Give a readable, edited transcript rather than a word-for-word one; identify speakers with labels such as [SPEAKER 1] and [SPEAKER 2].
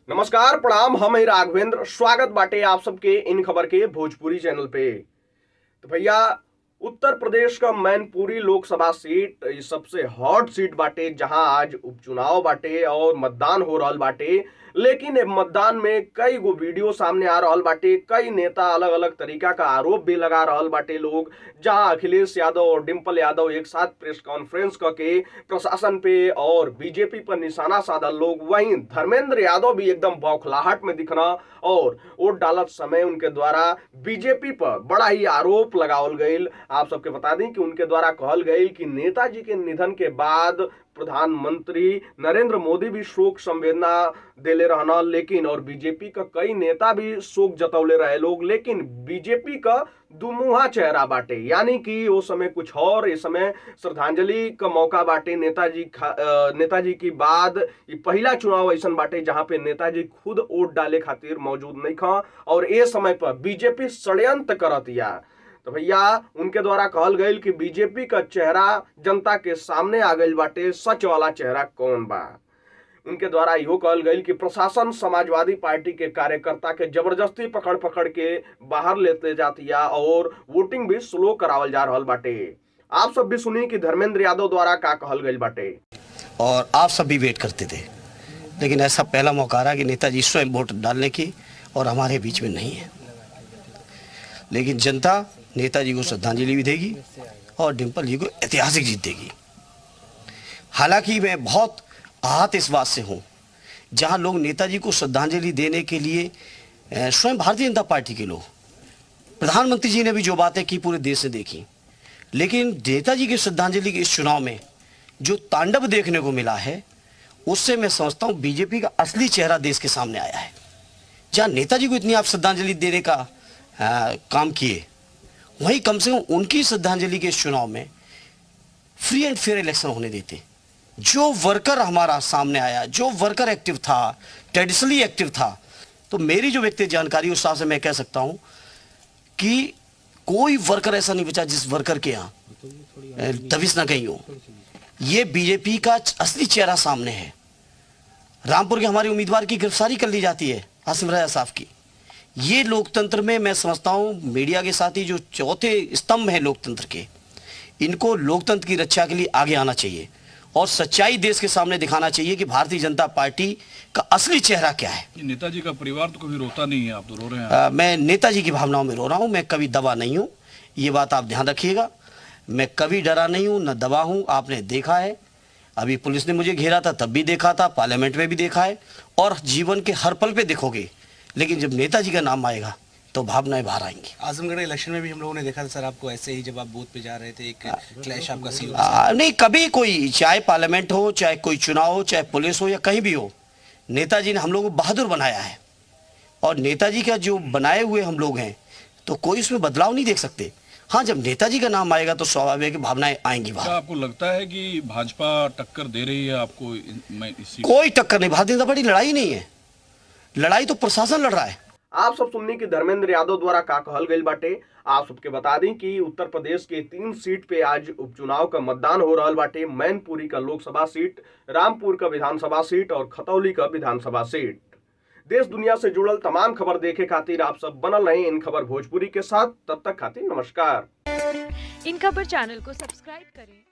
[SPEAKER 1] नमस्कार प्रणाम, हम हैं राघवेंद्र। स्वागत बाटे आप सबके इन खबर के भोजपुरी चैनल पे। तो भैया, उत्तर प्रदेश का मैनपुरी लोकसभा सीट ये सबसे हॉट सीट बाटे, जहां आज उपचुनाव बाटे और मतदान हो रहल बाटे। लेकिन ए मतदान में कई गो वीडियो सामने आ रहल बाटे। कई नेता अलग अलग तरीका का आरोप भी लगा रहल बाटे लोग, जहां अखिलेश यादव और डिंपल यादव एक साथ प्रेस कॉन्फ्रेंस करके प्रशासन पे और बीजेपी पर निशाना साधल लोग। वहीं धर्मेंद्र यादव भी एकदम बौखलाहट में दिखना और वोट डालत समय उनके द्वारा बीजेपी पर बड़ा ही आरोप लगावल गईल। आप सबके बता दें कि उनके द्वारा कहल गई कि नेताजी के निधन के बाद प्रधानमंत्री नरेंद्र मोदी भी शोक संवेदना देले रहना, लेकिन और बीजेपी का कई नेता भी शोक जतौले रहे लोग। लेकिन बीजेपी का दुमुहा चेहरा बाटे, यानी कि वो समय कुछ और, इस समय श्रद्धांजलि का मौका बाटे। नेताजी की बाद ये पहला चुनाव ऐसा बाटे जहां पे नेताजी खुद वोट डाले खातिर मौजूद नहीं खा और ए समय पर बीजेपी षड्यंत्र करतिया। तो भैया, उनके द्वारा कहल गई कि बीजेपी का चेहरा जनता के सामने आ गई बाटे। सच वाला चेहरा कौन बा? उनके द्वारा इहो कहल गई कि प्रशासन समाजवादी पार्टी के कार्यकर्ता के जबरदस्ती पकड़ पकड़ के बाहर लेते जातिया और वोटिंग भी स्लो करावल जा रहल बाटे। आप सब भी सुनी कि धर्मेंद्र यादव द्वारा का कहल गई बाटे।
[SPEAKER 2] और आप सब भी वेट करते थे, लेकिन ऐसा पहला मौका रहा कि नेताजी स्वयं वोट डालने की और हमारे बीच में नहीं है। लेकिन जनता नेताजी को श्रद्धांजलि भी देगी और डिंपल जी को ऐतिहासिक जीत देगी। हालांकि मैं बहुत आहत इस बात से हूँ, जहाँ लोग नेताजी को श्रद्धांजलि देने के लिए स्वयं भारतीय जनता पार्टी के लोग, प्रधानमंत्री जी ने भी जो बातें की पूरे देश ने देखी, लेकिन नेताजी की श्रद्धांजलि के इस चुनाव में जो तांडव देखने को मिला है, उससे मैं समझता हूँ बीजेपी का असली चेहरा देश के सामने आया है। जहाँ नेताजी को इतनी आप श्रद्धांजलि देने का काम किए, वहीं कम से कम उनकी श्रद्धांजलि के इस चुनाव में फ्री एंड फेयर इलेक्शन होने देते। जो वर्कर हमारा सामने आया, जो वर्कर एक्टिव था, ट्रेडिशनली एक्टिव था, तो मेरी जो व्यक्तिगत जानकारी उस हिसाब से मैं कह सकता हूं कि कोई वर्कर ऐसा नहीं बचा जिस वर्कर के यहाँ दबिश ना कहीं हो। ये बीजेपी का असली चेहरा सामने है। रामपुर के हमारे उम्मीदवार की गिरफ्तारी कर ली जाती है, आसिम रजा साहब की। ये लोकतंत्र में मैं समझता हूँ मीडिया के साथ ही जो चौथे स्तंभ हैं लोकतंत्र के, इनको लोकतंत्र की रक्षा के लिए आगे आना चाहिए और सच्चाई देश के सामने दिखाना चाहिए कि भारतीय जनता पार्टी का असली चेहरा क्या है।
[SPEAKER 3] नेताजी का परिवार तो कभी रोता नहीं है, आप तो रो रहे हैं।
[SPEAKER 2] मैं नेताजी की भावनाओं में रो रहा हूँ, मैं कभी दबा नहीं हूँ, ये बात आप ध्यान रखिएगा। मैं कभी डरा नहीं हूँ, न दबा हूँ। आपने देखा है, अभी पुलिस ने मुझे घेरा था तब भी देखा था, पार्लियामेंट में भी देखा है और जीवन के हर पल पे देखोगे। लेकिन जब नेताजी का नाम आएगा तो भावनाएं बाहर आएंगी।
[SPEAKER 4] आजमगढ़ इलेक्शन में भी हम लोगों ने देखा था सर, आपको ऐसे ही जब आप बूथ पे जा रहे थे एक क्लैश आपका सीन।
[SPEAKER 2] नहीं, कभी कोई, चाहे पार्लियामेंट हो, चाहे कोई चुनाव हो, चाहे पुलिस हो या कहीं भी हो, नेताजी ने हम लोगों को बहादुर बनाया है और नेताजी का जो बनाए हुए हम लोग हैं तो कोई उसमें बदलाव नहीं देख सकते। हाँ, जब नेताजी का नाम आएगा तो स्वाभाविक है भावनाएं आएंगी बाहर।
[SPEAKER 3] क्या आपको लगता है कि भाजपा टक्कर दे रही है आपको?
[SPEAKER 2] कोई टक्कर नहीं, भारतीय जनता पार्टी लड़ाई नहीं है, लड़ाई तो प्रशासन लड़ रहा है।
[SPEAKER 1] आप सब सुनने की धर्मेंद्र यादव द्वारा का कहल गई बाटे। आप सबके बता दें कि उत्तर प्रदेश के 3 सीट पे आज उपचुनाव का मतदान हो रहा बाटे। मैनपुरी का लोकसभा सीट, रामपुर का विधानसभा सीट और खतौली का विधानसभा सीट। देश दुनिया से जुड़ल तमाम खबर देखे खातिर आप सब बनल रहे इन खबर भोजपुरी के साथ। तब तक खातिर नमस्कार।
[SPEAKER 5] इन खबर चैनल को सब्सक्राइब करें।